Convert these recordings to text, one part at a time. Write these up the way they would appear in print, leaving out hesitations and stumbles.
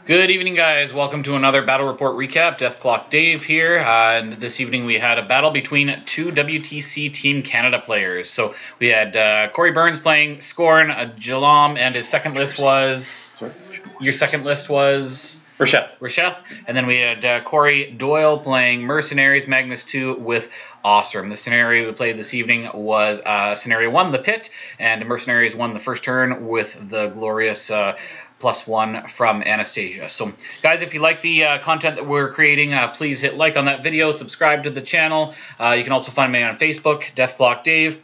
Good evening, guys. Welcome to another Battle Report Recap. DeathClock Dave here, and this evening we had a battle between two WTC Team Canada players. So we had Cory Burns playing Skorne, Jalaam, and his second list was... Sorry? Your second list was... Resheth. And then we had Cory Doyle playing Mercenaries, Magnus2 with Awesome. The scenario we played this evening was Scenario 1, the Pit, and Mercenaries won the first turn with the glorious... +1 from Anastasia. So, guys, if you like the content that we're creating, please hit like on that video, subscribe to the channel. You can also find me on Facebook, DeathClock Dave.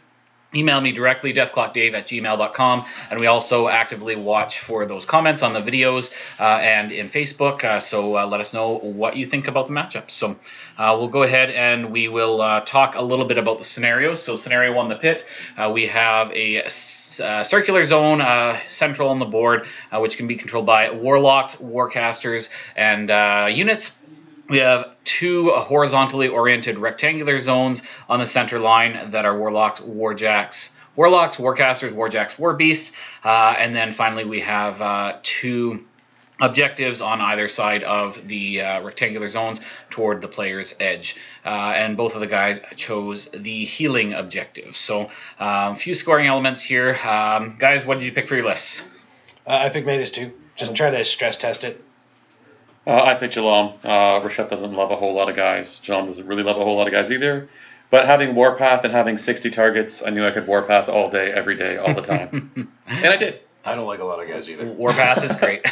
Email me directly, deathclockdave@gmail.com, and we also actively watch for those comments on the videos and in Facebook, so let us know what you think about the matchups. So we'll go ahead and we will talk a little bit about the scenarios. So Scenario 1, the Pit, we have a circular zone central on the board, which can be controlled by warlocks, warcasters, and units. We have two horizontally oriented rectangular zones on the center line that are warlocks, warcasters, warjacks, warbeasts, and then finally we have two objectives on either side of the rectangular zones toward the player's edge. And both of the guys chose the healing objective. So a few scoring elements here. Guys, what did you pick for your lists? I picked Magnus2. Just try to stress test it. I picked Jalaam. Resheth doesn't love a whole lot of guys. Jalaam doesn't really love a whole lot of guys either. But having Warpath and having 60 targets, I knew I could Warpath all day, every day, all the time. And I did. I don't like a lot of guys either. Warpath is great.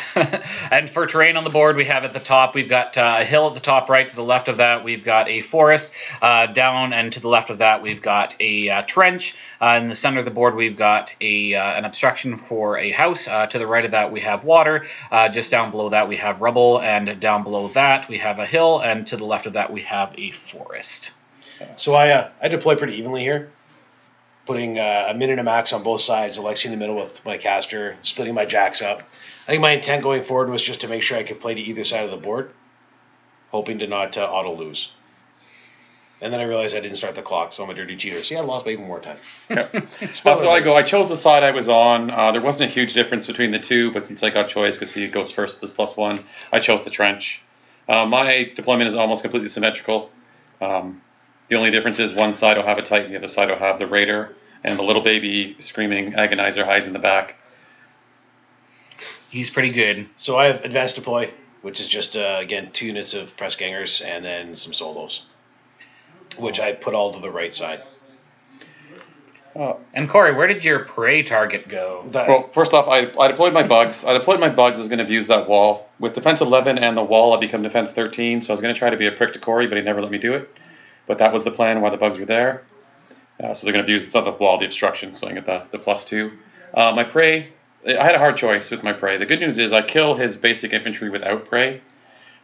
And for terrain on the board, we have at the top, we've got a hill at the top right. To the left of that, we've got a forest. Down and to the left of that, we've got a trench. In the center of the board, we've got an obstruction for a house. To the right of that, we have water. Just down below that, we have rubble. And down below that, we have a hill. And to the left of that, we have a forest. So I deploy pretty evenly here. Putting a min and a max on both sides, Alexi in the middle with my caster, splitting my jacks up. I think my intent going forward was just to make sure I could play to either side of the board, hoping to not auto lose. And then I realized I didn't start the clock, so I'm a dirty cheater. See, I lost by even more time. Yeah. So I chose the side I was on. There wasn't a huge difference between the two, but since I got choice because he goes first with his +1, I chose the trench. My deployment is almost completely symmetrical. The only difference is one side will have a Titan, the other side will have the Raider, and the little baby screaming agonizer hides in the back. He's pretty good. So I have advanced deploy, which is just, again, 2 units of press gangers and then some solos, which I put all to the right side. And Cory, where did your prey target go? Well, first off, I deployed my bugs. I was going to use that wall. With defense 11 and the wall, I become defense 13, so I was going to try to be a prick to Cory, but he never let me do it. But that was the plan while the bugs were there. So they're going to use the wall, the obstruction, so I get the +2. My prey, I had a hard choice with my prey. The good news is I kill his basic infantry without prey.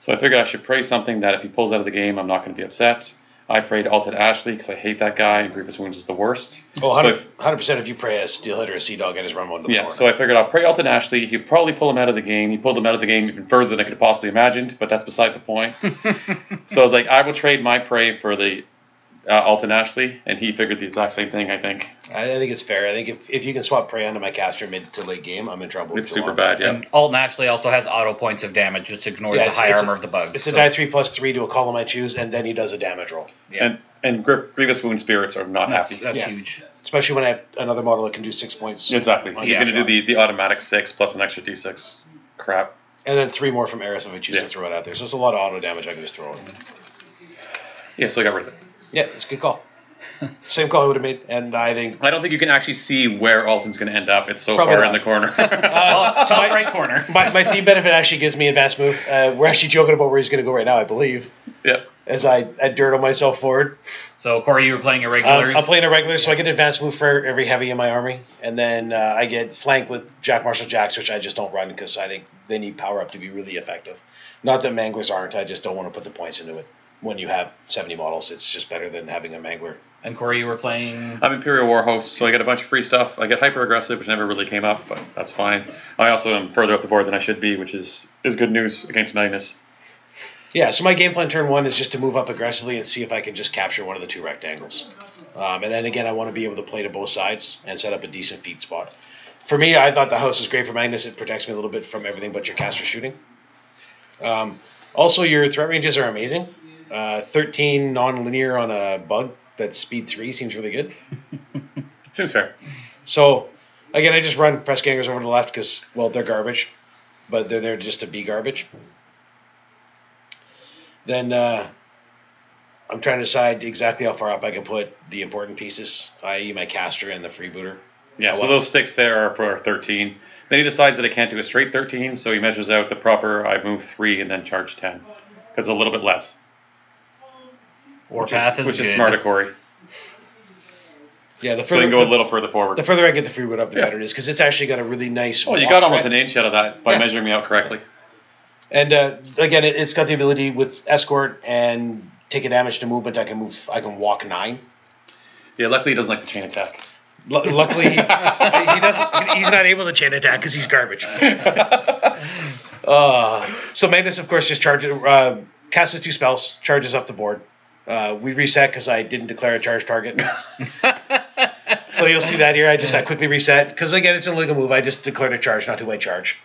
So I figured I should prey something that if he pulls out of the game, I'm not going to be upset. I prayed Alted Ashley because I hate that guy, and Grievous Wounds is the worst. Oh, 100% if you pray a Steelhead or a Sea Dog, I just run one to the corner. So I figured I'll pray Alted Ashley. He'd probably pull him out of the game. He pulled him out of the game even further than I could have possibly imagined, but that's beside the point. So I was like, I will trade my prey for the Alton Ashley, and he figured the exact same thing, I think. I think it's fair. I think if you can swap prey onto my caster mid to late game, I'm in trouble. It's super bad, yeah. And Alton Ashley also has auto points of damage, which ignores the high armor of the bugs. It's a die 3/3 to a column I choose, and then he does a damage roll. Yeah. And Grievous Wound Spirits are not happy. That's huge. Especially when I have another model that can do 6 points. Exactly. He's going to do the automatic 6 plus an extra d6 crap. And then 3 more from Eris if I choose to throw it out there. So it's a lot of auto damage I can just throw in. Yeah, so I got rid of it. Yeah, it's a good call. Same call I would have made, and I think I don't think you can actually see where Alton's going to end up. It's so Probably far not. in the corner. Top right corner. my theme benefit actually gives me advanced move. We're actually joking about where he's going to go right now, I believe, Yeah. as I dirt on myself forward. So, Cory, you were playing irregulars. I'm playing a regular, so I get advanced move for every heavy in my army, and then I get flanked with Jack Marshall Jacks, which I just don't run because I think they need power up to be really effective. Not that Manglers aren't, I just don't want to put the points into it. When you have 70 models, it's just better than having a Mangler. And Cory, you were playing... I'm Imperial War Host, so I get a bunch of free stuff. I get hyper aggressive, which never really came up, but that's fine. I also am further up the board than I should be, which is good news against Magnus. Yeah, so my game plan turn 1 is just to move up aggressively and see if I can just capture one of the 2 rectangles. And then again, I want to be able to play to both sides and set up a decent feed spot. For me, I thought the house is great for Magnus. It protects me a little bit from everything but your caster shooting. Also, your threat ranges are amazing. 13 non-linear on a bug that's speed 3 seems really good. Seems fair. So, again, I just run press gangers over to the left because, well, they're garbage. But they're there just to be garbage. Then I'm trying to decide exactly how far up I can put the important pieces, i.e. my caster and the freebooter. Yeah, so those sticks there are for 13. Then he decides that I can't do a straight 13, so he measures out the proper, I move 3 and then charge 10. Because a little bit less. Warpath which good. is smart of Cory. Yeah, So you can go a little further forward. The further I get the freeboot up, the better it is, because it's actually got a really nice... Well, you got almost an inch out of that by measuring me out correctly. And again, it's got the ability with escort and take a damage to movement. I can walk 9. Yeah, luckily he doesn't like the chain attack. Luckily, he doesn't. He's not able to chain attack because he's garbage. So Magnus, of course, just casts 2 spells, charges up the board. We reset because I didn't declare a charge target. So you'll see that here. I quickly reset because again, it's a legal move. I just declared a charge, not 2-way charge.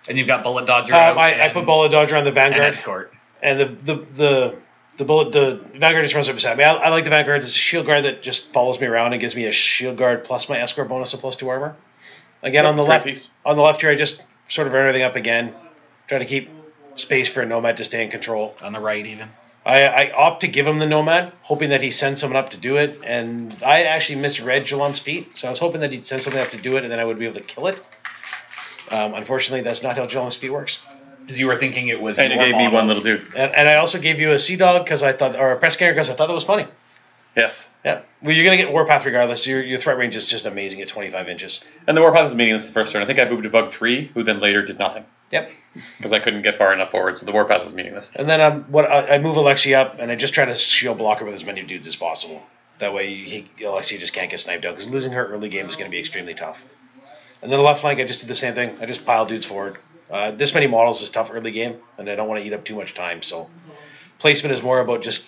And you've got Bullet Dodger out. I put Bullet Dodger on the Vanguard. And Escort. And the Vanguard just runs right beside me. I like the Vanguard. It's a shield guard that just follows me around and gives me a shield guard plus my escort bonus of +2 armor. Again, on the left here, I just sort of run everything up again, trying to keep space for a Nomad to stay in control. On the right, even. I opt to give him the Nomad, hoping that he sends someone up to do it, and I actually misread Jalaam's feat, so I was hoping that he'd send something up to do it, and then I would be able to kill it. Unfortunately, that's not how Jalaam's feat works. Because you were thinking it was... And it gave me one little dude. And I also gave you a Sea Dog or a Press Carrier because I thought that was funny. Yes. Yeah. Well, you're going to get Warpath regardless. Your threat range is just amazing at 25 inches. And the Warpath was meaningless the first turn. I think I moved to Bug 3, who then later did nothing. Yep. Because I couldn't get far enough forward, so the Warpath was meaningless. And then I move Alexi up, and I just try to shield block her with as many dudes as possible. That way, Alexi just can't get sniped out, because losing her early game is going to be extremely tough. And then the left flank, I just did the same thing. I just pile dudes forward. This many models is tough early game, and I don't want to eat up too much time. So placement is more about just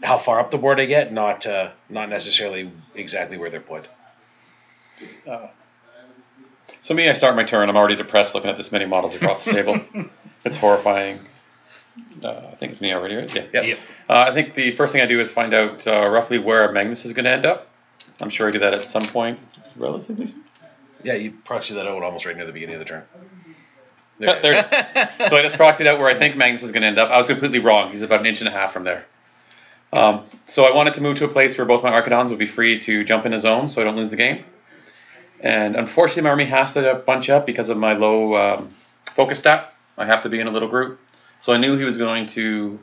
how far up the board I get, not necessarily exactly where they're put. So me, I start my turn. I'm already depressed looking at this many models across the table. It's horrifying. I think it's me already, right? Yeah. Yep. I think the first thing I do is find out roughly where Magnus is going to end up. I'm sure I do that at some point relatively soon. Yeah, you proxy that out almost right near the beginning of the turn. There it is. So I just proxied out where I think Magnus is going to end up. I was completely wrong. He's about 1.5 inches from there. So I wanted to move to a place where both my Archidons would be free to jump in a zone so I don't lose the game. And unfortunately, my army has to bunch up because of my low focus stat. I have to be in a little group. So I knew he was going to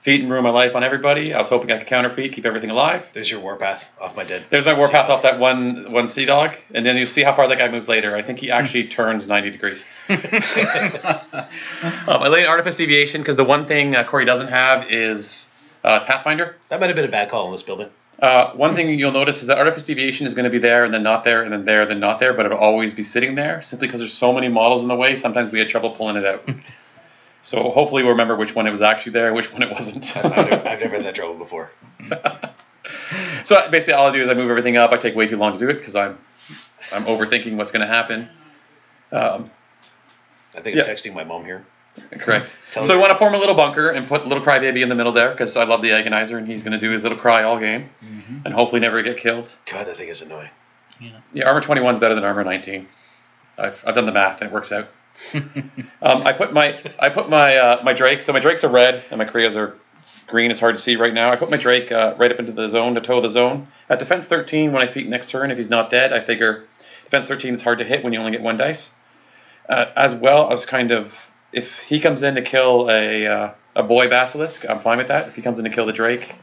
feed and ruin my life on everybody. I was hoping I could counter feed, keep everything alive. There's your Warpath off my dead. There's my Warpath off that one Sea Dog. And then you'll see how far that guy moves later. I think he actually turns 90 degrees. I laid an Artifice Deviation because the one thing Cory doesn't have is Pathfinder. That might have been a bad call in this building. One thing you'll notice is that Artifice Deviation is going to be there and then not there and then there, then not there, but it'll always be sitting there simply because there's so many models in the way. Sometimes we had trouble pulling it out. So hopefully we'll remember which one it was actually there and which one it wasn't. I've never had that trouble before. So basically all I do is I move everything up. I take way too long to do it because I'm overthinking what's going to happen. I think I'm texting my mom here. Correct. So I want to form a little bunker and put little Crybaby in the middle there because I love the Agonizer and he's going to do his little cry all game and hopefully never get killed. God, that thing is annoying. Yeah, armor 21 is better than armor 19. I've done the math and it works out. I put my Drake. So my Drakes are red and my Krias are green is hard to see right now. I put my Drake right up into the zone to toe the zone. At defense 13, when I feet next turn, if he's not dead, I figure defense 13 is hard to hit when you only get 1 dice. As well, I was kind of, if he comes in to kill a boy basilisk, I'm fine with that. If he comes in to kill the Drake,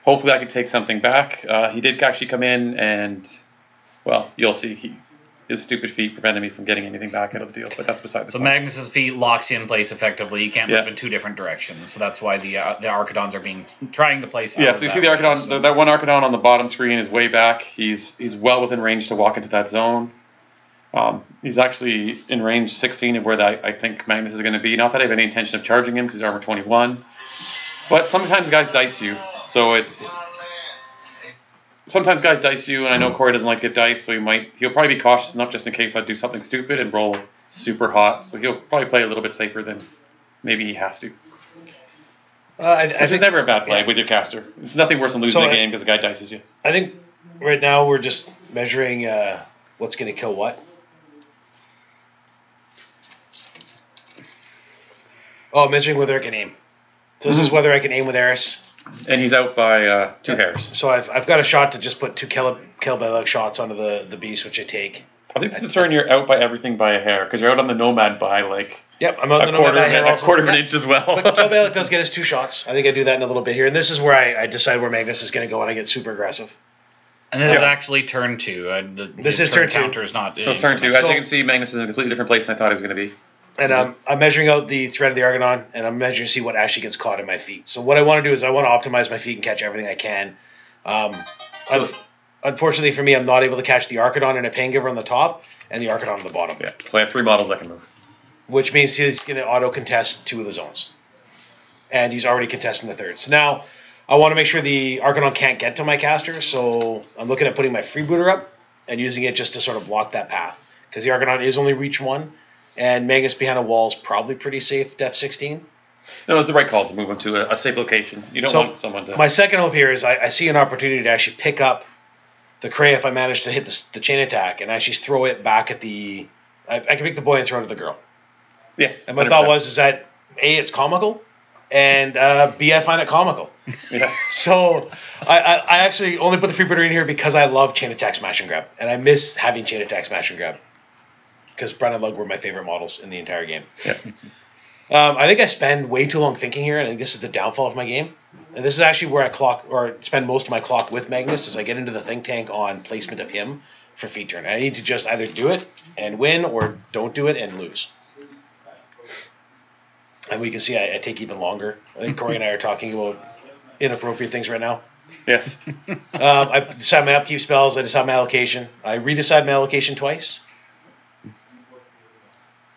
hopefully I can take something back. He did actually come in and, well, you'll see, his stupid feet prevented me from getting anything back out of the deal, but that's beside the point. So Magnus's feet locks you in place effectively. You can't move in 2 different directions. So that's why the Archidons are trying to place. Yeah, so you see the Archidon, that one Archidon on the bottom screen is way back. He's well within range to walk into that zone. He's actually in range 16 of where I think Magnus is going to be. Not that I have any intention of charging him because he's armor 21. But sometimes guys dice you, so it's... Sometimes guys dice you, and I know Cory doesn't like to get dice, so he'll probably be cautious enough just in case I do something stupid and roll super hot. So he'll probably play a little bit safer than maybe he has to. Which is never a bad play with your caster. It's nothing worse than losing a game because the guy dices you. I think right now we're just measuring what's going to kill what. Oh, measuring whether I can aim. So this is whether I can aim with Eris. And he's out by 2 hairs. So I've got a shot to just put 2 kill shots onto the beast, which I take. I think this is the turn you're out by everything by a hair, because you're out on the Nomad by like I'm out on the Nomad by a hair also. A quarter of an inch as well. But Kill Bailout does get us 2 shots. I think I do that in a little bit here. And this is where I decide where Magnus is going to go, and I get super aggressive. And this is actually turn 2. This is turn 2. Counter is not. So it's turn 2. As you can see, Magnus is in a completely different place than I thought he was going to be. And I'm measuring out the threat of the Argonon, and I'm measuring to see what actually gets caught in my feet. So what I want to do is I want to optimize my feet and catch everything I can. Unfortunately for me, I'm not able to catch the Archidon and a Paingiver on the top and the Archidon on the bottom. Yeah. So I have 3 models I can move. Which means he's going to auto-contest 2 of the zones. And he's already contesting the 3rd. So now I want to make sure the Archidon can't get to my caster, so I'm looking at putting my Freebooter up and using it just to sort of block that path. Because the Archidon is only reach 1. And Magnus behind a wall is probably pretty safe, def 16. No, it was the right call to move him to a safe location. You don't want someone to... My second hope here is I see an opportunity to actually pick up the Cray if I manage to hit the chain attack and actually throw it back at the... I can pick the boy and throw it at the girl. Yes. And my 100%. Thought is that, A, it's comical, and B, I find it comical. Yes. So I actually only put the Freebooter in here because I love chain attack, smash, and grab. And I miss having chain attack, smash, and grab. Because Bren and Lug were my favorite models in the entire game. Yeah. I think I spend way too long thinking here, and I think this is the downfall of my game. And this is actually where I spend most of my clock with Magnus, is I get into the think tank on placement of him for feed turn. I need to just either do it and win, or don't do it and lose. And we can see I take even longer. I think Cory and I are talking about inappropriate things right now. Yes. I decide my upkeep spells. I decide my allocation. I redecide my allocation twice.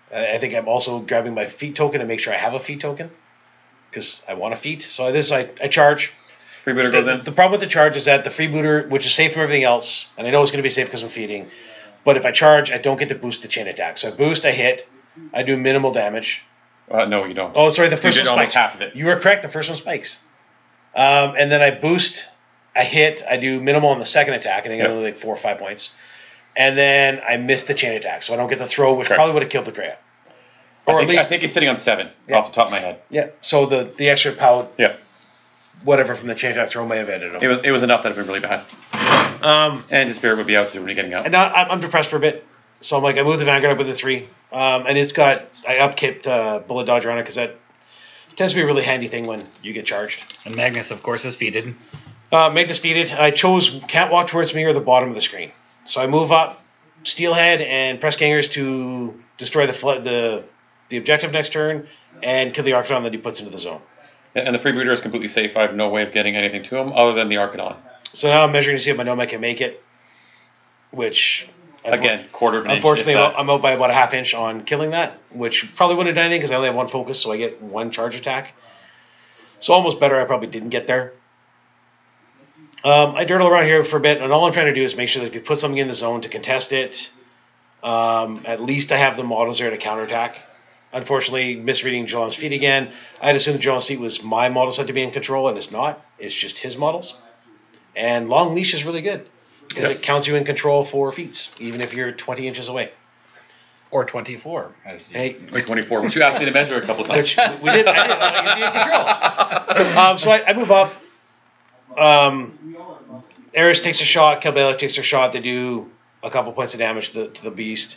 I think I'm also grabbing my feat token to make sure I have a feat token, because I want a feat. So I charge. Freebooter goes in. The problem with the charge is that the freebooter, which is safe from everything else, and I know it's going to be safe because I'm feeding, but if I charge, I don't get to boost the chain attack. So I boost, I hit, I do minimal damage. No, you don't. Oh, sorry, the first one spikes. Almost half of it. You were correct, the first one spikes. And then I boost, I hit, I do minimal on the second attack, I think I only like 4 or 5 points. And then I miss the chain attack, so I don't get the throw, which probably would have killed the Greya. Or I think he's sitting on 7 off the top of my head. Yeah, so the extra pout, yeah, whatever from the chain attack throw may have ended him. It was enough that it would be really bad. And his spirit would be out, so when you're getting out. And now I'm depressed for a bit, so I'm like, I moved the Vanguard up with the 3, and it's got, I upkipped Bullet Dodger on it, because that tends to be a really handy thing when you get charged. And Magnus, of course, is feated. Magnus feated. I chose can't walk towards me or the bottom of the screen. So I move up, Steelhead and Press Gangers to destroy the objective next turn and kill the Archidon that he puts into the zone. And the Freebooter is completely safe. I have no way of getting anything to him other than the Archidon. So now I'm measuring to see if my Nomad can make it, which... Again, quarter of an inch. Unfortunately, I'm out by about a half inch on killing that, which probably wouldn't have done anything because I only have 1 focus, so I get 1 charge attack. So almost better I probably didn't get there. I dirtle around here for a bit, and all I'm trying to do is make sure that if you put something in the zone to contest it, at least I have the models there to counterattack. Unfortunately, misreading Jalaam's feet again. I'd assumed Jalaam's feet was my model set to be in control, and it's not. It's just his models. And Long Leash is really good, because it counts you in control for feats, even if you're 20 inches away. Or 24. Hey, Like 24, which you asked me to measure a couple times. which we did. I did. You see in control. So I move up. Eris takes a shot. Kelbalic takes a shot. They do a couple points of damage to the beast.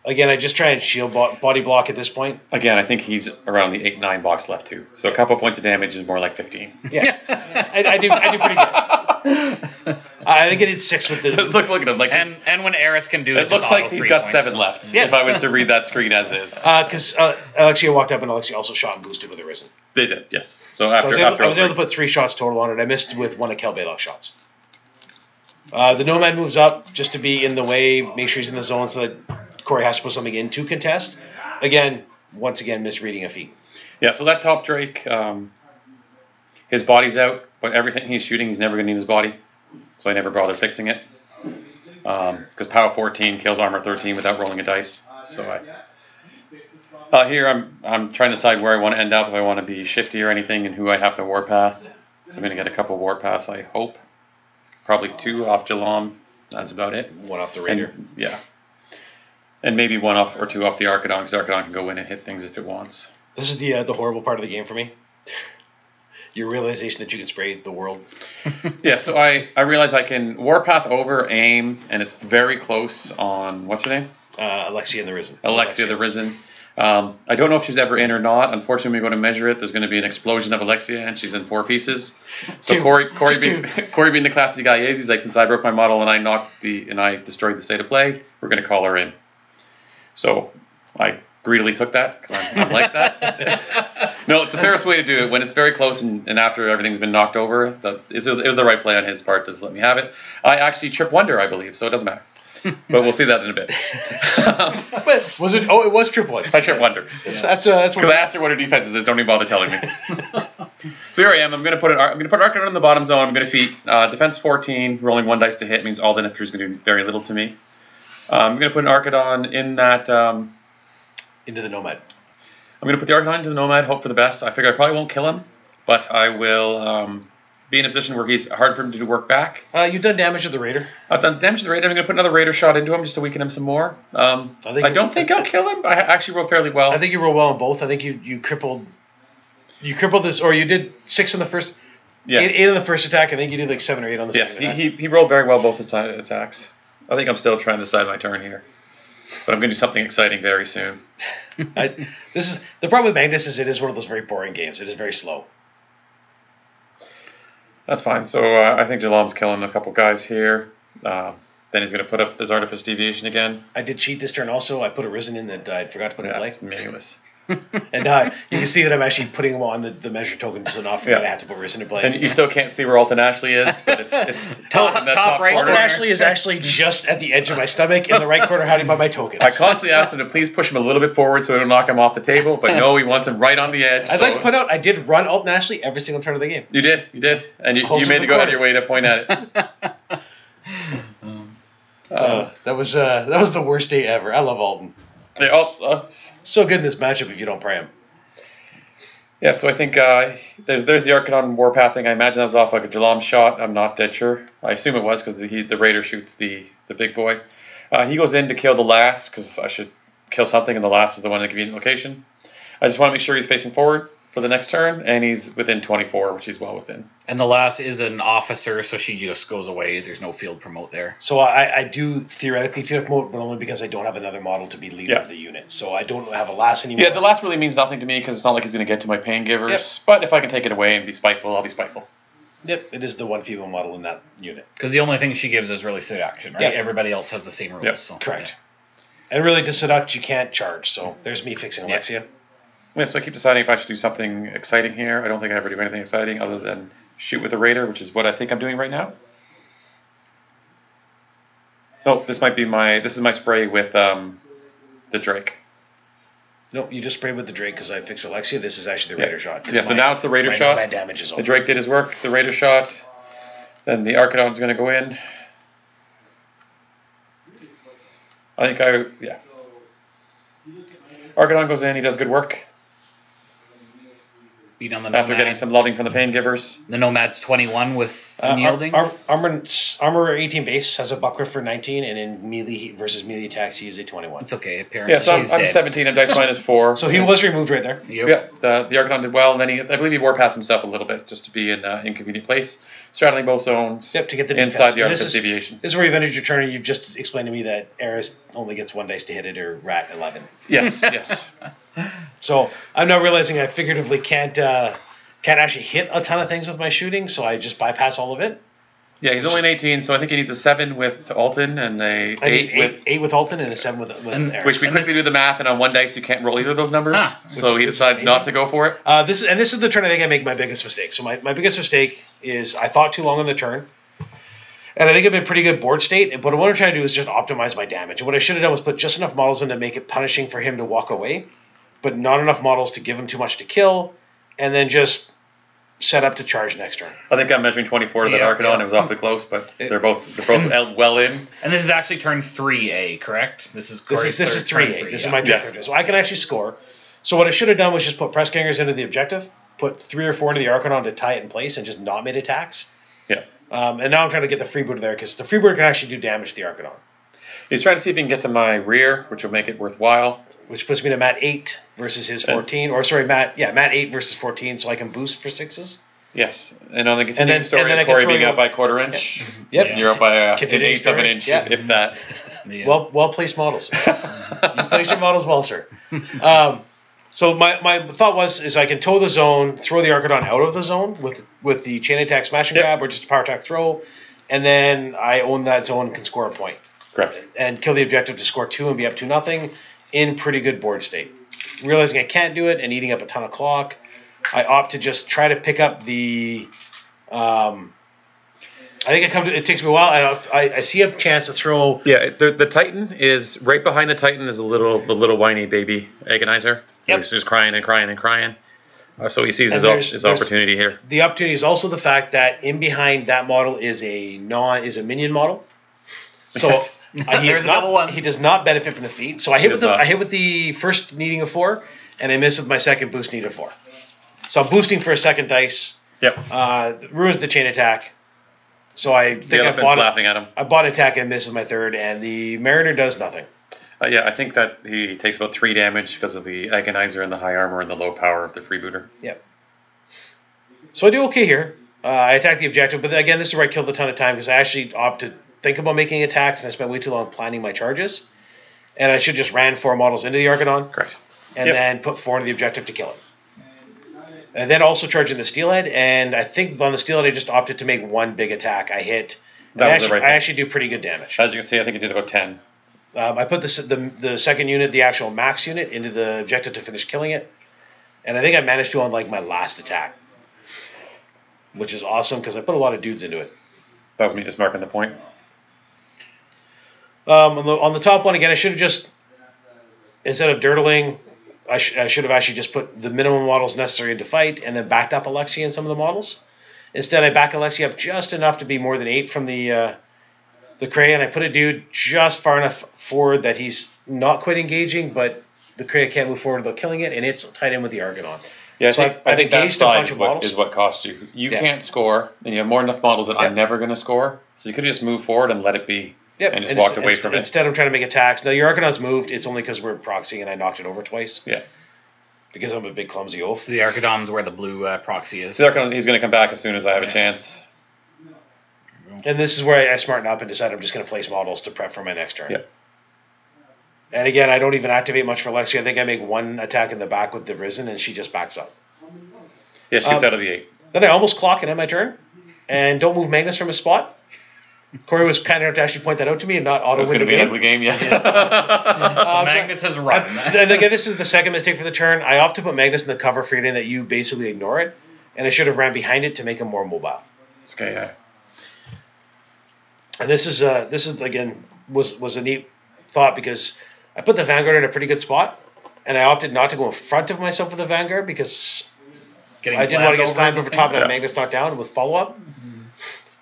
Again, I just try and shield body block at this point. Again, I think he's around the 8-9 box left too. So a couple points of damage is more like 15. Yeah, I do pretty good. I think I did 6 with the. Look at him. Like and when Eris can do it, it looks like he's got 7 left. Yeah. If I was to read that screen as is. Because Alexia walked up and Alexia also shot and boosted with a Risen. They did, yes. So after I was able to put 3 shots total on it. I missed with 1 of Kelbalic shots. The Nomad moves up just to be in the way, make sure he's in the zone so that Cory has to put something in to contest. Once again, misreading a feat. Yeah, so that top Drake, his body's out, but everything he's shooting, he's never going to need his body. So I never bothered fixing it. Because power 14 kills armor 13 without rolling a dice. So here I'm trying to decide where I want to end up, if I want to be shifty or anything, and who I have to warpath. So I'm going to get a couple warpaths, I hope. Probably 2 off Jalaam. That's about it. 1 off the Raider. Yeah. And maybe 1 off or 2 off the Archidon, because Archidon can go in and hit things if it wants. This is the horrible part of the game for me. Your realization that you can spray the world. Yeah, so I realize I can warpath over, aim, and it's very close on, what's her name? Alexia the Risen. Alexia the Risen. I don't know if she's ever in or not. Unfortunately, when we go to measure it, there's going to be an explosion of Alexia, and she's in 4 pieces. So Cory being the classy guy is, he's like, since I broke my model and I destroyed the state of play, we're going to call her in. So I greedily took that because I'm like that. No, it's the fairest way to do it when it's very close and after everything's been knocked over. It was the right play on his part to just let me have it. I actually trip Wonder, I believe, so it doesn't matter. But we'll see that in a bit. But was it? Oh, it was trip Wonder. I trip Wonder. That's because I asked her what her defenses is. Don't even bother telling me. So here I am. I'm going to put Archidon in the bottom zone. I'm going to defeat defense 14. Rolling 1 dice to hit means all the Nifter is going to do very little to me. I'm going to put an Archidon in that. Into the Nomad. I'm going to put the Archidon into the Nomad. Hope for the best. I figure I probably won't kill him, but I will be in a position where he's hard for him to do work back. You've done damage to the Raider. I've done damage to the Raider. I'm going to put another Raider shot into him just to weaken him some more. I don't think I'll kill him. I actually rolled fairly well. I think you rolled well on both. I think you crippled. You crippled this, or you did 6 on the first. Yeah. 8 on the first attack. I think you did like 7 or 8 on the second. Yes, he rolled very well both his attacks. I think I'm still trying to decide my turn here, but I'm going to do something exciting very soon. This is the problem with Magnus is it is one of those very boring games. It is very slow. That's fine. So I think Jalaam's killing a couple guys here. Then he's going to put up his Artifice Deviation again. I did cheat this turn also. I put a Risen in that I forgot to put in play. Meaningless. And you can see that I'm actually putting them on the measure token, so not that I have to put Risen in play. And you still can't see where Alton Ashley is, but it's top right corner. Alton Ashley is actually just at the edge of my stomach in the right corner hiding by my tokens. I constantly asked him to please push him a little bit forward so I don't knock him off the table, but no, he wants him right on the edge. I'd like to point out I did run Alton Ashley every single turn of the game. You did. And you made to go out of your way to point at it. That was the worst day ever. I love Alton. So good in this matchup if you don't pray him. Yeah, so I think there's the Archidon warpathing. I imagine that was off like a Jalaam shot. I'm not dead sure. I assume it was because the Raider shoots the big boy. He goes in to kill the last because I should kill something, and the last is the one at a convenient location. I just want to make sure he's facing forward for the next turn, and he's within 24, which he's well within. And the last is an officer, so she just goes away. There's no field promote there. So I do theoretically field promote, but only because I don't have another model to be leader of the unit. So I don't have a last anymore. Yeah, the last really means nothing to me because it's not like he's going to get to my pain givers. Yep. But if I can take it away and be spiteful, I'll be spiteful. Yep, it is the one female model in that unit. Because the only thing she gives is really sit action, right? Yep. Everybody else has the same rules. Yep. So, correct. Yeah. And really to seduct, you can't charge. So there's me fixing Alexia. Yeah, so I keep deciding if I should do something exciting here. I don't think I ever do anything exciting other than shoot with the Raider, which is what I think I'm doing right now. Oh, this is my spray with the Drake. No, you just sprayed with the Drake because I fixed Alexia. This is actually the Raider shot. Yeah, so now it's the Raider shot. My damage is over. The Drake did his work. The Raider shot. Then the Archidon's going to go in. Archidon goes in. He does good work. Beat on the Nomad. After getting some loving from the Pain Givers. The Nomad's 21 with unyielding. Armor 18 base has a buckler for 19, and in melee versus melee attacks, he is a 21. It's okay, apparently. Yeah, so I'm 17 and dice minus 4. So he was removed right there. Yep. Yeah, the Archon did well, and then I believe he wore past himself a little bit just to be in an inconvenient place, straddling both zones. Yep, to get the inside defense. the Archon's deviation. This is where you've entered your turn, and you've just explained to me that Eris only gets 1 dice to hit it, or Rat 11. Yes, yes. So I'm now realizing I figuratively can't actually hit a ton of things with my shooting, so I just bypass all of it. Yeah, he's only an 18, so I think he needs a 7 with Alton and a 8 with Alton and a 7 with Eris. Which we quickly do the math, and on 1 dice you can't roll either of those numbers, so he decides not to go for it. This is the turn I think I make my biggest mistake. So my biggest mistake is I thought too long on the turn. And I think I'm in pretty good board state, but what I'm trying to do is just optimize my damage. And what I should have done was put just enough models in to make it punishing for him to walk away, but not enough models to give him too much to kill, and then just set up to charge next turn. I think I'm measuring 24 to that Archon. It was awfully close, but they're both well in. And this is actually turn 3A, correct? This is Cory's this is 3A. This is my objective. So I can actually score. So what I should have done was just put press gangers into the objective, put 3 or 4 into the Archon to tie it in place, and just not made attacks. Yeah. And now I'm trying to get the freebooter there, because the freebooter can actually do damage to the Archon. He's trying to see if he can get to my rear, which will make it worthwhile. Which puts me to Mat 8 versus his 14. Or sorry, Mat 8 versus 14, so I can boost for 6s. Yes. And on the continuing story of Cory being up by a quarter inch, you're up by an eighth of an inch, if that. Yeah. Well placed models. You placed your models well, sir. So my thought is I can toe the zone, throw the Archon out of the zone with the chain attack smash and grab, or just a power attack throw, and then I own that zone and can score a point. Correct. And kill the objective to score 2 and be up 2-0 in pretty good board state. Realizing I can't do it and eating up a ton of clock, I opt to just try to pick up the. I think it takes me a while. I see a chance to throw. Yeah, the Titan is right behind the Titan is the little whiny baby agonizer. Yep. He's just crying and crying and crying. So he sees his opportunity here. The opportunity is also the fact that in behind that model is a minion model. So he does not benefit from the feat. So I hit with the first needing of 4, and I miss with my second boost need of 4. So I'm boosting for a second dice. Yep. Ruins the chain attack. So I think laughing at him. I bought attack and misses my third, and the Mariner does nothing. Yeah, I think that he takes about 3 damage because of the agonizer and the high armor and the low power of the freebooter. Yep. So I do okay here. I attack the objective, but again, this is where I killed a ton of time because I actually opted to think about making attacks, and I spent way too long planning my charges. And I should just ran 4 models into the Archon. Correct. And then put 4 into the objective to kill it. And then also charge in the Steelhead, and I think on the Steelhead I just opted to make 1 big attack. I hit. I actually do pretty good damage. As you can see, I think it did about 10. I put the second unit, the actual max unit, into the objective to finish killing it. And I think I managed to on like my last attack. Which is awesome, because I put a lot of dudes into it. That was me just marking the point. On the top one, again, I should have just, instead of dirtling, I should have actually just put the minimum models necessary into fight and then backed up Alexia in some of the models. Instead, I back Alexia up just enough to be more than 8 from the Cray, and I put a dude just far enough forward that he's not quite engaging, but the Cray can't move forward without killing it, and it's tied in with the Archon. Yeah, so I think that side is what cost you. You can't score, and you have more than enough models that I'm never going to score, so you could just move forward and let it be. Yep. And just walked away from it. Instead, I'm trying to make attacks. Now, your Archon's moved. It's only because we're proxying and I knocked it over twice. Yeah. Because I'm a big clumsy oaf. So the Archon's where the blue proxy is. The Archon, he's going to come back as soon as I have a chance. And this is where I smarten up and decide I'm just going to place models to prep for my next turn. Yeah. And again, I don't even activate much for Alexia. I think I make 1 attack in the back with the Risen, and she just backs up. Yeah, she gets out of the 8. Then I almost clock and end my turn. And don't move Magnus from his spot. Cory was kind enough to actually point that out to me and not auto win the game. It's going to be an ugly game, yes. Magnus has run. And again, this is the second mistake for the turn. I opt to put Magnus in the cover for that you basically ignore it, and I should have ran behind it to make him more mobile. It's okay, yeah. And this is again was a neat thought because I put the Vanguard in a pretty good spot, and I opted not to go in front of myself with the Vanguard because I didn't want to get slammed over top and have Magnus knocked down with follow up.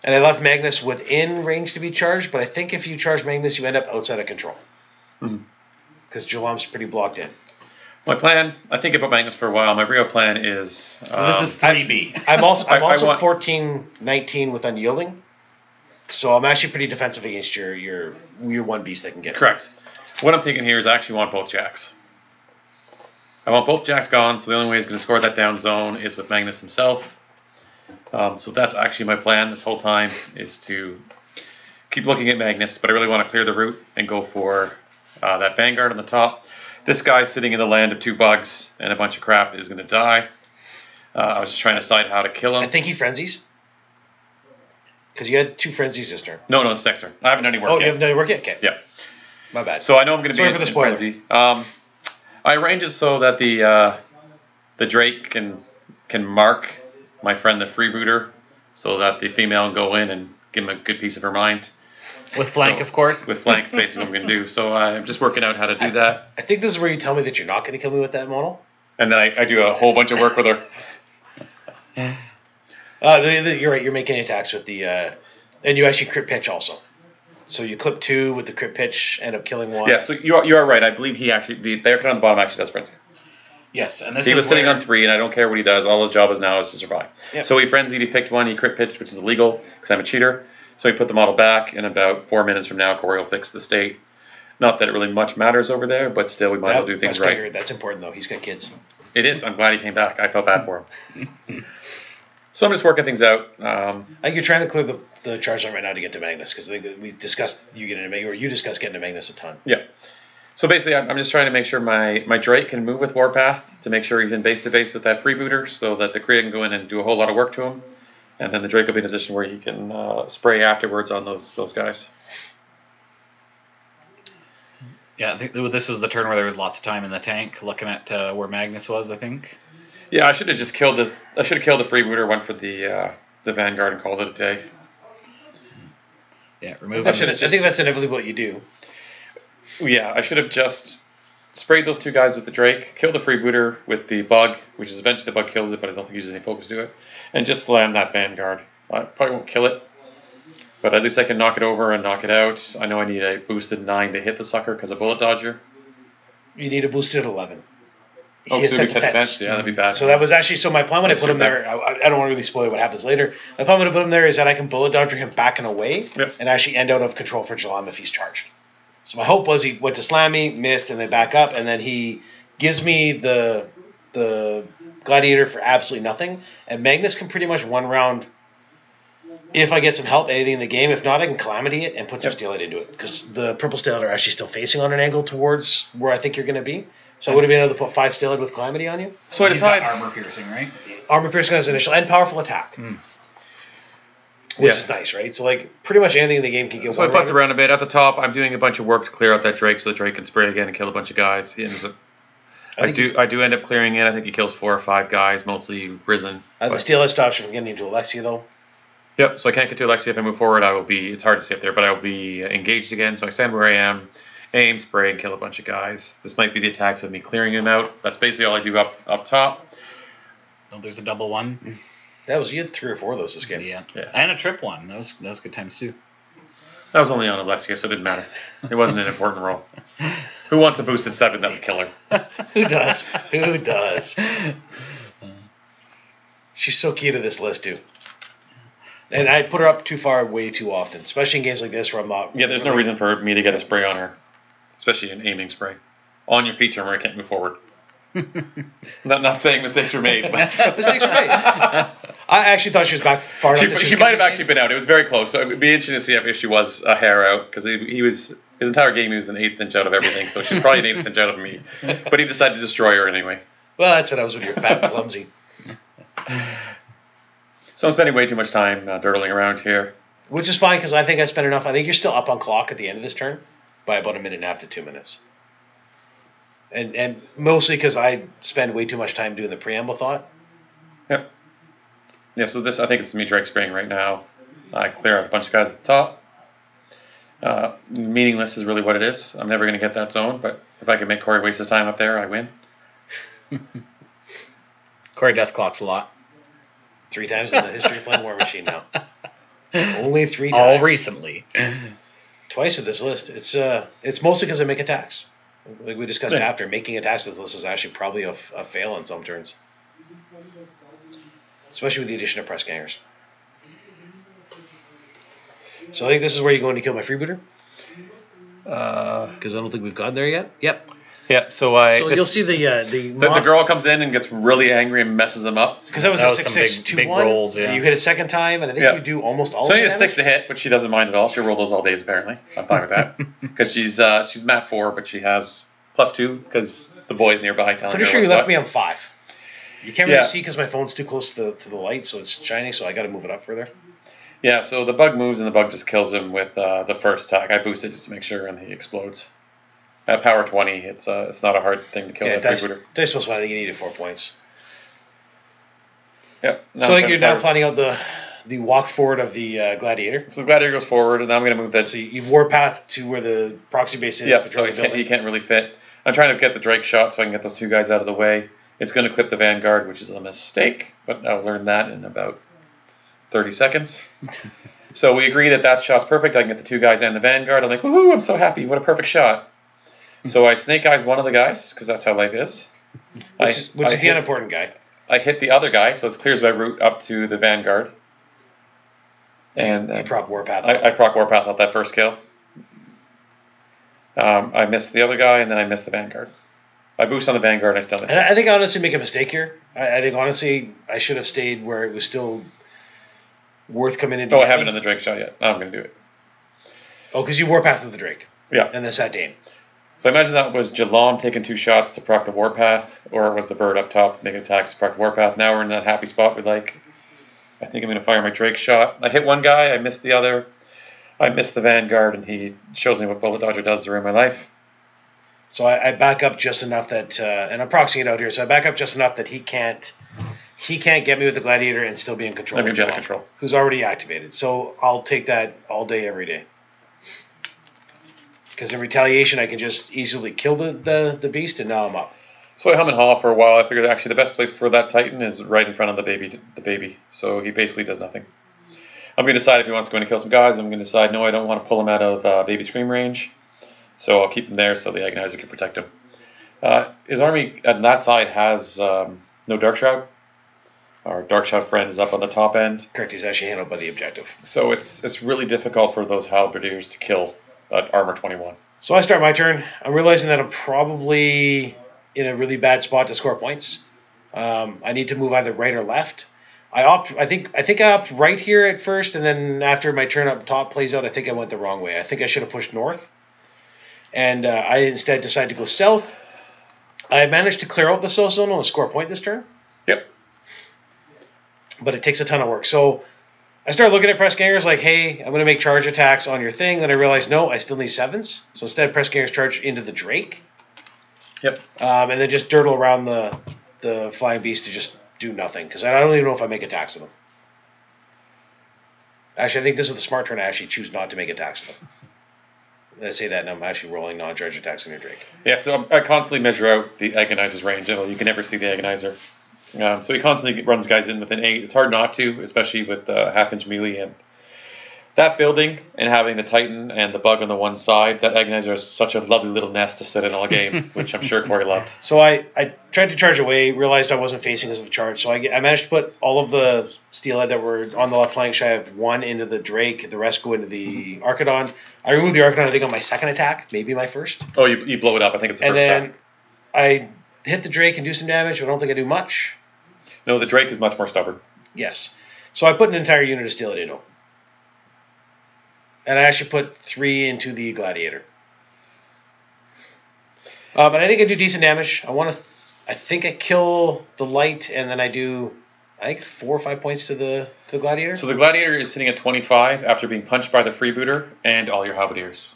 And I left Magnus within range to be charged, but I think if you charge Magnus, you end up outside of control. Because Jalaam's pretty blocked in. My plan, I think about Magnus for a while. My real plan is... So this is 3B. I'm also I want- 14-19 with unyielding. So I'm actually pretty defensive against your one beast that can get it. Correct. What I'm thinking here is I actually want both jacks. I want both jacks gone, so the only way he's going to score that down zone is with Magnus himself. So that's actually my plan this whole time, is to keep looking at Magnus, but I really want to clear the route and go for that Vanguard on the top. This guy sitting in the land of 2 bugs and a bunch of crap is going to die. I was just trying to decide how to kill him. I think he frenzies. Because you had 2 frenzies this turn. No, it's next turn. I haven't done any work Oh, yet. you haven't done any work yet? Okay. Yeah. My bad. So I know I'm going to be Sorry for the in spoiler. frenzy. I arrange it so that the Drake can mark my friend the freebooter, so that the female can go in and give him a good piece of her mind. With flank, So, of course. With flank is basically what I'm going to do. So I'm just working out how to do that. I think this is where you tell me that you're not going to kill me with that model. And then I do a whole bunch of work with her. You're right. You're making attacks with the... and you actually crit pitch also. So you clip 2 with the crit pitch, end up killing 1. Yeah, so you are right. I believe he actually... The aircraft on the bottom actually does frenzy. Yes, and this He is was sitting where- on 3, and I don't care what he does. All his job is now is to survive. Yep. So he frenzied, he picked 1, he crit pitched, which is illegal because I'm a cheater. So he put the model back, and about 4 minutes from now, Cory will fix the state. Not that it really much matters over there, but still, we might as well do things right. Great. That's important, though. He's got kids. It is. I'm glad he came back. I felt bad for him. So I'm just working things out. I think you're trying to clear the charge line right now to get to Magnus, because we discussed you getting to Magnus, or you discussed getting to Magnus a ton. Yeah. So basically, I'm just trying to make sure my Drake can move with Warpath to make sure he's in base-to-base with that freebooter, so that the Krieg can go in and do a whole lot of work to him. And then the Drake will be in a position where he can spray afterwards on those guys. Yeah, I think this was the turn where there was lots of time in the tank, looking at where Magnus was, I think. Yeah, I should have just killed the freebooter, went for the Vanguard, and called it a day. Yeah, remove I him. think that's inevitably what you do. Yeah, I should have just sprayed those 2 guys with the Drake, killed the freebooter with the bug, which is eventually the bug kills it, but I don't think it uses any focus to it, and just slam that Vanguard. I probably won't kill it, but at least I can knock it over and knock it out. I know I need a boosted 9 to hit the sucker because of Bullet Dodger. You need a boosted 11. Oh, He so we sets set defense. defense? Yeah, that'd be bad. So that was actually, so my plan when I put him Super there, I don't want to really spoil what happens later. My plan when I put him there is that I can bullet dodger him back and away, Yep. and actually end out of control for Jalaam if he's charged. So my hope was he went to slam me, missed, and then back up, and then he gives me the Gladiator for absolutely nothing, and Magnus can pretty much one round, if I get some help, anything in the game. If not, I can Calamity it and put some Steelite into it, because the purple Steelite are actually still facing on an angle towards where I think you're going to be. So I would have been able to put 5 Steelite with Calamity on you. So I He's got decide. armor piercing, right? Armor piercing as initial and powerful attack, which is nice, right? So like pretty much anything in the game can get So I one. putz around a bit. At the top, I'm doing a bunch of work to clear out that Drake, so the Drake can spray again and kill a bunch of guys. He ends up, I do end up clearing it. I think he kills 4 or 5 guys, mostly Risen. The Steelite stops you from getting into Alexia though. Yep. So I can't get to Alexia if I move forward. I will be. It's hard to see up there, but I will be engaged again. So I stand where I am, aim, spray, and kill a bunch of guys. This might be the attacks of me clearing him out. That's basically all I do up top. Oh, there's a double one. You had 3 or 4 of those this game. Yeah. And a trip one. That was good times too. That was only on Alexia, so it didn't matter. It wasn't an important role. Who wants a boosted 7 that would kill her? Who does? Who does? She's so key to this list too. And I put her up too far way too often, especially in games like this where I'm not. Yeah, there's no reason for me to get a spray on her, especially an aiming spray. On your feet turn where I can't move forward. not saying mistakes were made, but mistakes were made. I actually thought she was back far enough. that she might have actually been out. It was very close, so it would be interesting to see if she was a hair out, because he was his entire game. He was an 1/8 inch out of everything, so she's probably an 1/8 inch out of me. But he decided to destroy her anyway. Well, that's what I was when you're fat and clumsy. So I'm spending way too much time dirtling around here. Which is fine, because I think I spent enough. I think you're still up on clock at the end of this turn by about 1.5 to 2 minutes. And mostly because I spend way too much time doing the preamble thought. Yep. Yeah, so this, I think it's me Drake spraying right now. I clear out a bunch of guys at the top. Meaningless is really what it is. I'm never going to get that zone, but if I can make Cory waste his time up there, I win. Cory DeathClocks a lot. 3 times in the history of playing Warmachine now. Only 3 times. All recently. Twice with this list. It's mostly because I make attacks. Like we discussed after, making attacks with this is actually probably a fail on some turns. Especially with the addition of press gangers. So I think this is where you're going to kill my freebooter. Because I don't think we've gotten there yet. Yep. Yep. So you'll see the girl comes in and gets really angry and messes him up. Because that was a 6-6-2-1. Big rolls, yeah. And you hit a second time, and I think you do almost all. So of I the need a 6 to hit, but she doesn't mind at all. She'll roll those all days apparently. I'm fine with that because she's mat 4, but she has +2 because the boy's nearby telling Pretty her sure you what's left what. me on 5. You can't really see because my phone's too close to the light, so it's shining. So I got to move it up further. Yeah, so the bug moves and the bug just kills him with the first attack. I boost it just to make sure, and he explodes. At power 20, it's not a hard thing to kill that freebooter. Dice plus 1, I think you needed 4 points. Yep. So I think you're now planning out the walk forward of the Gladiator. So the Gladiator goes forward, and now I'm going to move that. So you've warpath to where the proxy base is. Yeah, so he can't really fit. I'm trying to get the Drake shot so I can get those 2 guys out of the way. It's going to clip the Vanguard, which is a mistake, but I'll learn that in about 30 seconds. So we agree that shot's perfect. I can get the 2 guys and the Vanguard. I'm like, woohoo, I'm so happy. What a perfect shot. So I snake eyes one of the guys, because that's how life is. Which is the unimportant guy. I hit the other guy, so it clears my route up to the Vanguard. And you proc Warpath. I proc Warpath out that first kill. I missed the other guy, and then I missed the Vanguard. I boost on the Vanguard, and I still missed it. I think I honestly make a mistake here. I think honestly I should have stayed where it was still worth coming into. Oh, I haven't done the Drake shot yet. I'm going to do it. Oh, because you Warpath with the Drake. Yeah. And then sat Dane. So I imagine that was Jalaam taking 2 shots to proc the Warpath, or it was the bird up top making attacks to proc the Warpath. Now we're in that happy spot with I think I'm going to fire my Drake shot. I hit one guy, I missed the other. I missed the Vanguard, and he shows me what Bullet Dodger does to ruin my life. So I back up just enough that, and I'm proxying it out here, so I back up just enough that he can't get me with the Gladiator and still be in control. I'm going to be out of control. Who's already activated. So I'll take that all day, every day. Because in retaliation, I can just easily kill the beast, and now I'm up. So I hum and haw for a while. I figured actually the best place for that Titan is right in front of the baby. So he basically does nothing. I'm going to decide if he wants to go in and kill some guys, and I'm going to decide, no, I don't want to pull him out of baby scream range. So I'll keep him there so the Agonizer can protect him. His army on that side has no Dark Shroud. Our Dark Shroud friend is up on the top end. Correct, he's actually handled by the objective. So it's really difficult for those Halberdiers to kill at armor 21. So I start my turn. I'm realizing that I'm probably in a really bad spot to score points. I need to move either right or left. I think I opt right here at first, and then after my turn up top plays out, I think I went the wrong way. I think I should have pushed north, and I instead decided to go south. I managed to clear out the south zone and score a point this turn. Yep. But it takes a ton of work. So I started looking at press gangers like, hey, I'm going to make charge attacks on your thing. Then I realized, no, I still need 7s. So instead, press gangers charge into the Drake. Yep. And then just dirtle around the flying beast to just do nothing. Because I don't even know if I make attacks to them. Actually, I think this is the smart turn. I actually choose not to make attacks to them. I say that, and I'm actually rolling non-charge attacks on your Drake. Yeah, so I constantly measure out the Agonizer's range. You can never see the Agonizer. So he constantly runs guys in within 8. It's hard not to, especially with half-inch melee. And that building and having the Titan and the bug on the one side, that Agonizer is such a lovely little nest to sit in all game, which I'm sure Cory loved. So I tried to charge away, realized I wasn't facing as a charge. So I managed to put all of the steelhead that were on the left flank, so I have 1 into the Drake, the rest go into the Archidon. I removed the Archidon, I think, on my second attack, maybe my first. Oh, you blow it up. I think it's the first attack. And then I hit the Drake and do some damage, but I don't think I do much. No, the Drake is much more stubborn. Yes. So I put an entire unit of steelhead in. And I actually put 3 into the Gladiator. But I think I do decent damage. I think I kill the light, and then I do, I think, 4 or 5 points to the Gladiator. So the Gladiator is sitting at 25 after being punched by the freebooter and all your Halberdiers.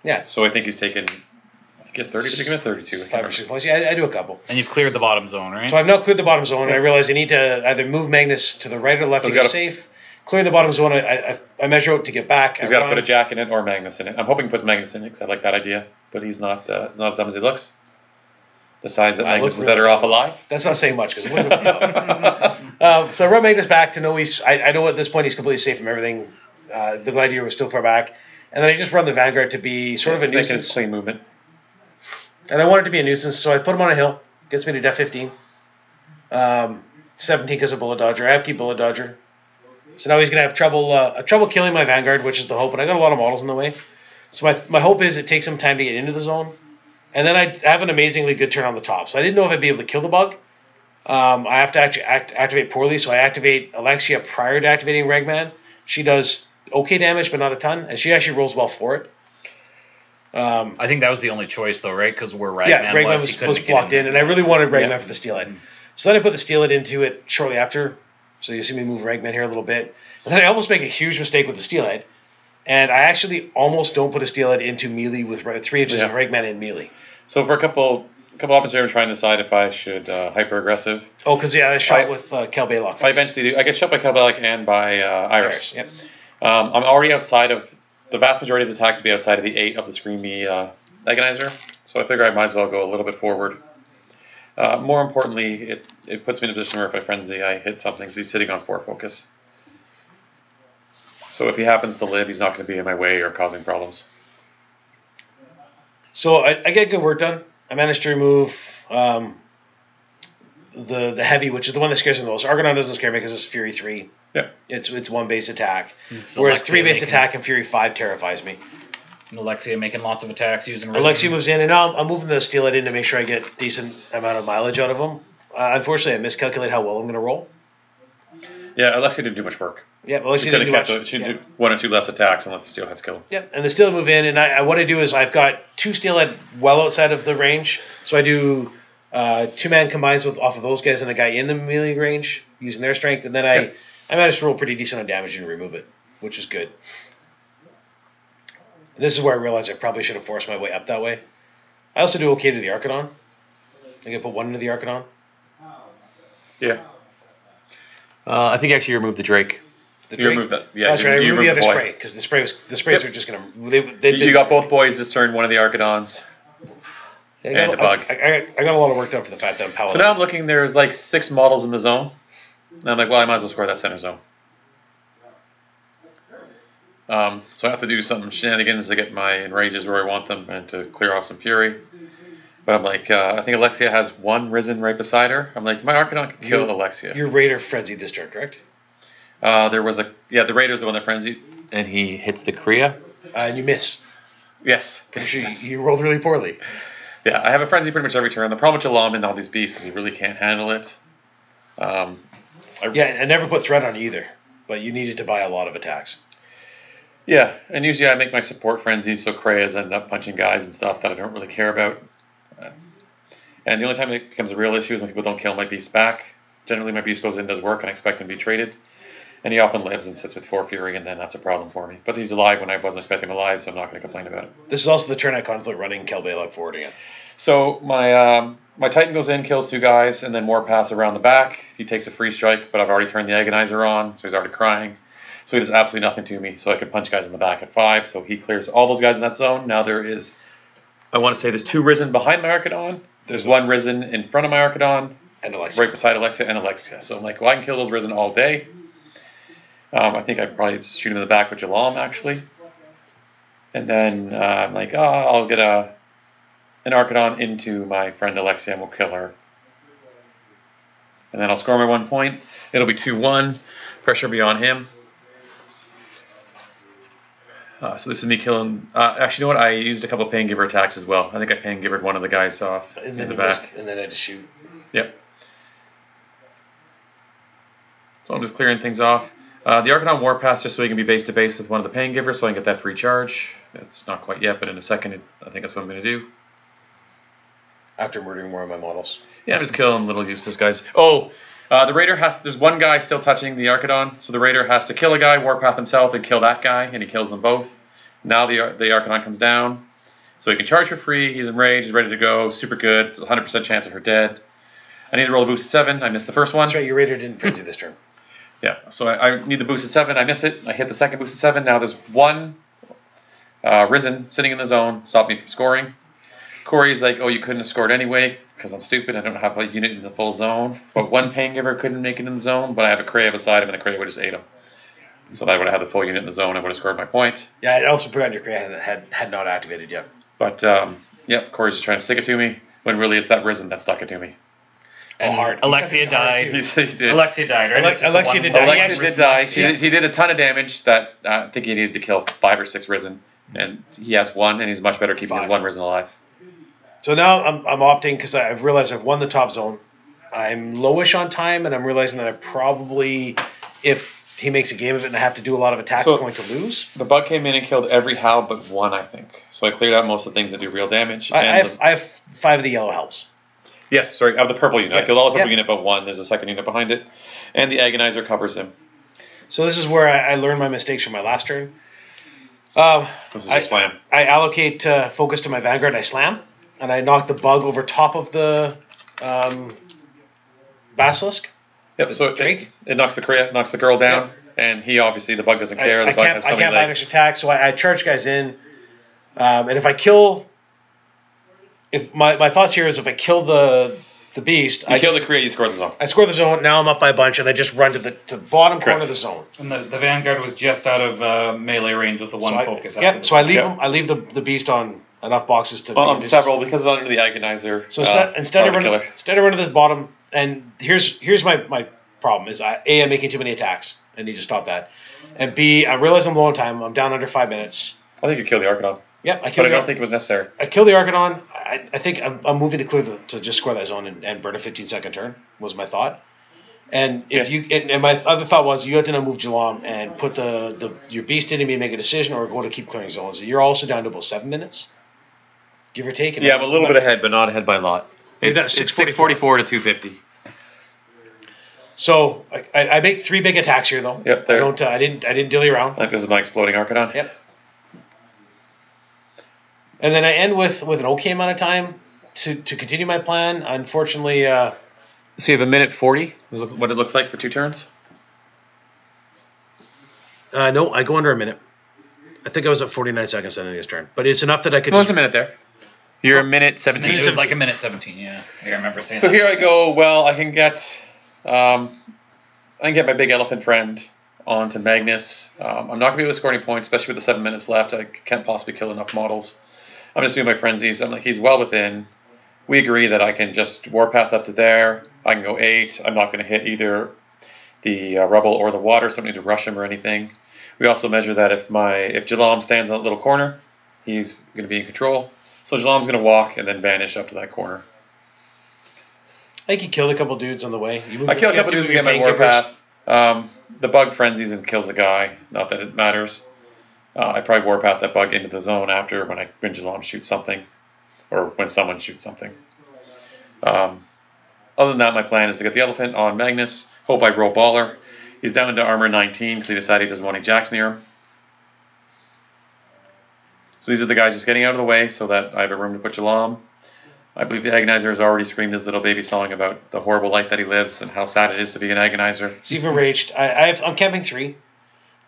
Yeah. So I think he's taken, I guess 30 to begin with, 32. 5 or 6 points. Yeah, I do a couple. And you've cleared the bottom zone, right? So I've now cleared the bottom zone, and I realize I need to either move Magnus to the right or left to get safe. Clearing the bottom zone, I measure out to get back. He's got to put a Jack in it or Magnus in it. I'm hoping he puts Magnus in it because I like that idea, but he's not as dumb as he looks. Decides that Magnus is better off alive. That's not saying much because so I run Magnus back to know I know at this point he's completely safe from everything. The Gladiator was still far back, and then I just run the Vanguard to be sort of a nuisance. Clean movement. And I want it to be a nuisance, so I put him on a hill. Gets me to def 15. 17 because of Bullet Dodger. I have to keep Bullet Dodger. So now he's going to have trouble killing my Vanguard, which is the hope. And I got a lot of models in the way. So my hope is it takes some time to get into the zone. And then I have an amazingly good turn on the top. So I didn't know if I'd be able to kill the bug. I have to actually activate poorly. So I activate Alexia prior to activating Ragman. She does okay damage, but not a ton. And she actually rolls well for it. I think that was the only choice, though, right? Because where Ragman was blocked in. And I really wanted Ragman for the Steelhead. So then I put the Steelhead into it shortly after. So you see me move Ragman here a little bit. And then I almost make a huge mistake with the Steelhead. And I actually almost don't put a Steelhead into melee with 3 inches of Ragman in melee. So for a couple options here, I'm trying to decide if I should hyper aggressive. Oh, because I shot with Kel Baylock. I eventually do. I get shot by Kel Baylock and by Iris. Yep. I'm already outside of the vast majority of his attacks. Will be outside of the 8 of the Screamy Agonizer. So I figure I might as well go a little bit forward. More importantly, it puts me in a position where if I frenzy, I hit something because he's sitting on 4 focus. So if he happens to live, he's not going to be in my way or causing problems. So I get good work done. I managed to remove the heavy, which is the one that scares me the most. Argonaut doesn't scare me because it's Fury 3. Yeah. It's 1 base attack. It's whereas Alexia 3 base attack and Fury 5 terrifies me. Alexia making lots of attacks using Rhythm. Alexia moves in, and now I'm moving the Steelhead in to make sure I get decent amount of mileage out of him. Unfortunately, I miscalculate how well I'm going to roll. Yeah, Alexia didn't do much work. Yeah, Alexia didn't do much. She did 1 or 2 less attacks and let the Steelheads kill him. Yeah, and the Steelhead move in, and what I do is I've got 2 Steelhead well outside of the range, so I do 2-man combines off of those guys and a guy in the melee range using their strength, and then I managed to roll pretty decent on damage and remove it, which is good. And this is where I realized I probably should have forced my way up that way. I also do okay to the Archidon. I think I put 1 into the Archidon. Yeah. I think actually you removed the Drake. The Drake? You removed that. Yeah, that's right. I removed the other boy. spray because the sprays were just going to. You got both boys this turn, one of the Archidons. And a bug. I got a lot of work done for the fact that I'm powerless. So now I'm looking, there's like 6 models in the zone. And I'm like, well, I might as well score that center zone. So I have to do some shenanigans to get my enrages where I want them and to clear off some fury. But I'm like, I think Alexia has 1 Risen right beside her. I'm like, my Archidon can kill Alexia. Your Raider frenzied this turn, correct? There was the Raider's the one that frenzied. And he hits the Kriya. And you miss. Yes. You rolled really poorly. Yeah, I have a frenzy pretty much every turn. The problem with Jalaam and all these beasts is he really can't handle it. I never put threat on you either, but you needed to buy a lot of attacks. Yeah, and usually I make my support frenzies so Krayas end up punching guys and stuff that I don't really care about. And the only time it becomes a real issue is when people don't kill my beast back. Generally my beast goes in, does work, and I expect him to be traded. And he often lives and sits with 4 Fury, and then that's a problem for me. But he's alive when I wasn't expecting him alive, so I'm not going to complain about it. This is also the turn I conflict running Kel Baylock forward again. So my Titan goes in, kills 2 guys, and then Warpath around the back. He takes a free strike, but I've already turned the Agonizer on, so he's already crying. So he does absolutely nothing to me, so I can punch guys in the back at 5. So he clears all those guys in that zone. Now there is, I want to say there's 2 Risen behind my Archidon. There's 1 Risen in front of my Archidon. And Alexia. Right beside Alexia and Alexia. So I'm like, well, I can kill those Risen all day. I think I'd probably just shoot him in the back with Jalaam, actually. And then I'm like, I'll get an Archidon into my friend Alexia and we'll kill her. And then I'll score my 1 point. It'll be 2-1. Pressure will be on him. So this is me killing... actually, you know what? I used a couple of Pain Giver attacks as well. I think I Pain Givered one of the guys off in the back. And then I had to shoot. Yep. So I'm just clearing things off. The Archidon Warpath just so he can be base to base with one of the Pain Givers so I can get that free charge. It's not quite yet, but in a second, I think that's what I'm going to do. After murdering more of my models. Yeah, I'm just killing little useless guys. Oh, the Raider there's 1 guy still touching the Archidon, so the Raider has to kill a guy, Warpath himself, and kill that guy, and he kills them both. Now the Archidon comes down, so he can charge for free, he's enraged, he's ready to go, super good, 100% chance of her dead. I need to roll a boost at 7, I missed the first one. That's right, your Raider didn't frenzy this turn. Yeah, so I need the boost at 7, I miss it, I hit the second boost at 7, now there's 1 Risen sitting in the zone, stop me from scoring. Cory's like, oh, you couldn't have scored anyway, because I'm stupid, I don't have a unit in the full zone. But 1 Pain Giver couldn't make it in the zone, but I have a Kraya beside him, and the Kraya would have just ate him. So that I would have had the full unit in the zone, I would have scored my point. Yeah, I also forgot your Kraya had not activated yet. But Yep, Cory's just trying to stick it to me, when really it's that Risen that stuck it to me. And hard. Alexia died. He did. Alexia died, right? Alexia did die. Alexia did die. He did a ton of damage that I think he needed to kill 5 or 6 Risen. And he has 1, and he's much better keeping his 5. 1 Risen alive. So now I'm opting, because I've realized I've won the top zone. I'm lowish on time, and I'm realizing that I probably, if he makes a game of it and I have to do a lot of attacks, I'm going to lose. The bug came in and killed every Howl but 1, I think. So I cleared out most of the things that do real damage. I have 5 of the yellow helps. Yes, sorry, of the purple unit. I killed all the purple Yeah. unit but 1. There's a second unit behind it. And the Agonizer covers him. So this is where I learned my mistakes from my last turn. This is your slam. I allocate focus to my Vanguard. I slam, and I knock the bug over top of the Basilisk. Yep, so Drake? it knocks the Kriya, knocks the girl down, and he obviously, the bug doesn't care. The bug has so I many can't legs. Magnus attack, so I charge guys in. And if I kill... If my thoughts here is if I kill the beast... You kill the Kriya, you score the zone. I score the zone, now I'm up by a bunch, and I just run to the bottom corner of the zone. And the Vanguard was just out of melee range with the one focus. So I leave the beast on enough boxes to... Well, on several, because it's under the Agonizer. So instead of running this bottom, and here's my problem, is I'm making too many attacks. I need to stop that. And B, I realize I'm low on time. I'm down under 5 minutes. I think you kill the Arcanon. Yep, But I don't think it was necessary. I kill the Arcanon. I think I'm moving to clear to just score that zone and burn a 15-second turn, was my thought. And if and my other thought was you have to now move Jalaam and put your beast into me and make a decision, or go to keep clearing zones. You're also down to about 7 minutes, give or take. Yeah, I'm a little bit ahead, but not ahead by a lot. It's 644 to 250. So I make 3 big attacks here, though. Yep, I didn't dilly around. I think this is my exploding Arcanon. Yep. And then I end with an okay amount of time to continue my plan. Unfortunately, So you have a minute 40? This is what it looks like for 2 turns. no, I go under a minute. I think I was at 49 seconds ending this turn, but it's enough that I could. Well, there's a minute there. You're a minute 17. It was like a minute 17. Yeah, I remember saying. So that. here I go. Well, I can get my big elephant friend onto Magnus. I'm not gonna be able to score any points, especially with the 7 minutes left. I can't possibly kill enough models. I'm just doing my frenzies. I'm like, he's well within. We agree that I can just warpath up to there. I can go 8. I'm not going to hit either the rubble or the water, so I don't need to rush him or anything. We also measure that if Jalaam stands in that little corner, he's going to be in control. So Jalaam's going to walk and then vanish up to that corner. I think you killed a couple dudes on the way. I killed a couple dudes to get my warpath. The bug frenzies and kills a guy. Not that it matters. I probably warpath that bug into the zone after when Jalaam shoots something, or when someone shoots something. Other than that, my plan is to get the elephant on Magnus. Hope I roll baller. He's down to armor 19 because he decided he doesn't want any jacks near him. So these are the guys just getting out of the way so that I have a room to put Jalaam. I believe the Agonizer has already screamed his little baby song about the horrible life that he lives and how sad it is to be an Agonizer. So you've enraged. I'm camping 3.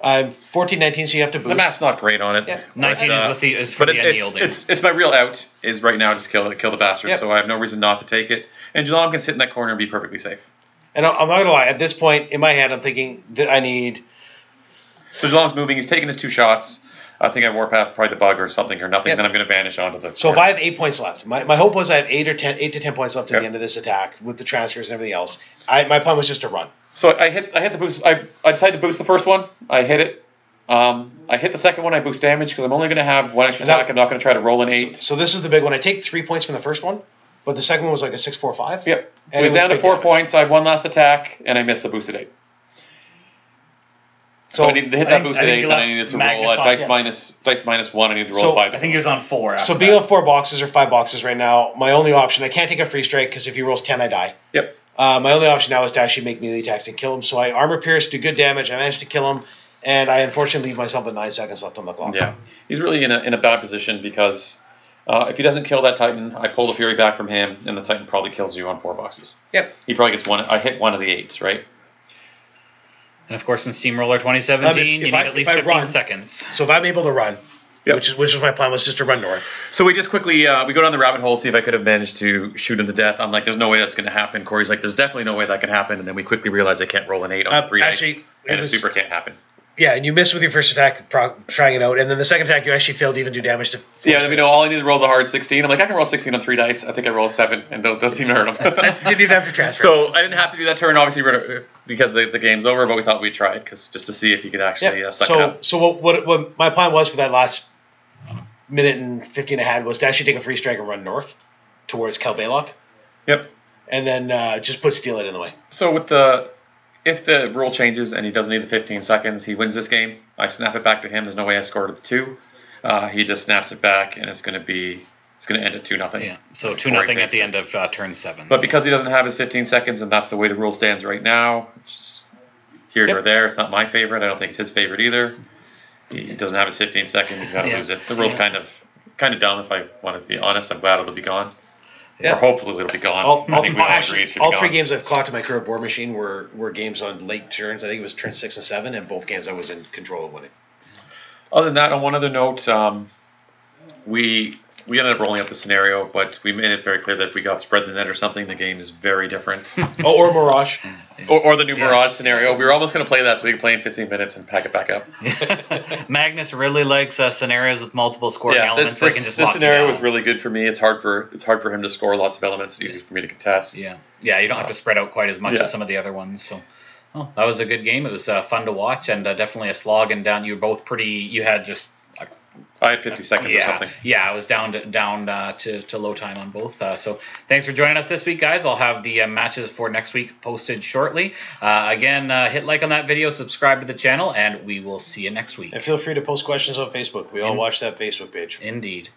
I'm 14, 19, so you have to boost. The math's not great on it. Yeah. 19 is for the unyielding. It's my real out is right now just kill the bastard. Yep. So I have no reason not to take it. And Jalaam can sit in that corner and be perfectly safe. And I'm not gonna lie. At this point in my head, I'm thinking that I need. So Jalaam's moving. He's taking his 2 shots. I think I warpath probably the bug or something or nothing. Yep. Then I'm going to vanish onto the. So corner. if I have 8 points left, my hope was I have 8 to 10 points left at Yep. the end of this attack with the transfers and everything else. My plan was just to run. So I hit the boost. I decided to boost the first one. I hit it. I hit the second one. I boost damage because I'm only going to have 1 extra attack. I'm not going to try to roll an 8. So this is the big one. I take 3 points from the first one, but the second one was like a 6-4-5. Yep. So And he's it was down to big 4 damage. points. I have 1 last attack, and I missed the boosted 8. So I needed to hit that boosted 8, and I needed to roll a dice minus 1. I needed to roll 5. I think he was on 4. After So being on 4 boxes or 5 boxes right now, my only option, I can't take a free strike because if he rolls 10, I die. Yep. My only option now is to actually make melee attacks and kill him. So I armor pierce, do good damage. I managed to kill him, and I unfortunately leave myself with 9 seconds left on the clock. Yeah. He's really in a bad position because if he doesn't kill that Titan, I pull the Fury back from him, and the Titan probably kills you on 4 boxes. Yep. He probably gets 1. I hit 1 of the 8s, right? And of course, in Steamroller 2017, you need at least 15 seconds. So if I'm able to run, Yep. which is my plan, was just to run north. So we just quickly we go down the rabbit hole, see if I could have managed to shoot him to death. I'm like, there's no way that's going to happen. Cory's like, there's definitely no way that can happen. And then we quickly realize I can't roll an 8 on 3 dice, and a super can't happen. Yeah, and you missed with your first attack, trying it out, and then the second attack you actually failed to even do damage to. Yeah, all I needed to roll is a hard 16. I'm like, I can roll 16 on 3 dice. I think I rolled 7, and those doesn't even hurt them. Didn't even have to transfer. So I didn't have to do that turn, obviously, because the game's over. But we thought we'd try it just to see if you could actually suck it up. So what my plan was for that last minute and 15 I had was to actually take a free strike and run north towards Kelbaylock. Yep. And then just put Steelhead in the way. So if the rule changes and he doesn't need the 15 seconds, he wins this game. I snap it back to him. There's no way I scored the 2. He just snaps it back, and it's going to end at 2-0. Yeah. So 2-0 at the end of turn 7. But because he doesn't have his 15 seconds, and that's the way the rule stands right now, it's just here or there. It's not my favorite. I don't think it's his favorite either. He doesn't have his 15 seconds. He's got to lose it. The rule's kind of dumb. If I want to be honest, I'm glad it'll be gone. Yeah. Or hopefully it'll be gone. All 3 games I've clocked in my career of Warmachine were games on late turns. I think it was turn 6 and 7, and both games I was in control of winning. Other than that, on one other note, we ended up rolling up the scenario, but we made it very clear that if we got spread the net or something, the game is very different. Or Mirage. Or the new Mirage scenario. We were almost going to play that so we could play in 15 minutes and pack it back up. Magnus really likes scenarios with multiple scoring elements. This scenario was really good for me. It's hard for him to score lots of elements. It's easy for me to contest. Yeah, you don't have to spread out quite as much as some of the other ones. So, that was a good game. It was fun to watch and definitely a slog. And down, you were both pretty. You had just. I had 50 seconds or something. Yeah, I was down to low time on both. So thanks for joining us this week, guys. I'll have the matches for next week posted shortly. Again, hit like on that video, subscribe to the channel, and we will see you next week. And feel free to post questions on Facebook. We all watch that Facebook page. Indeed.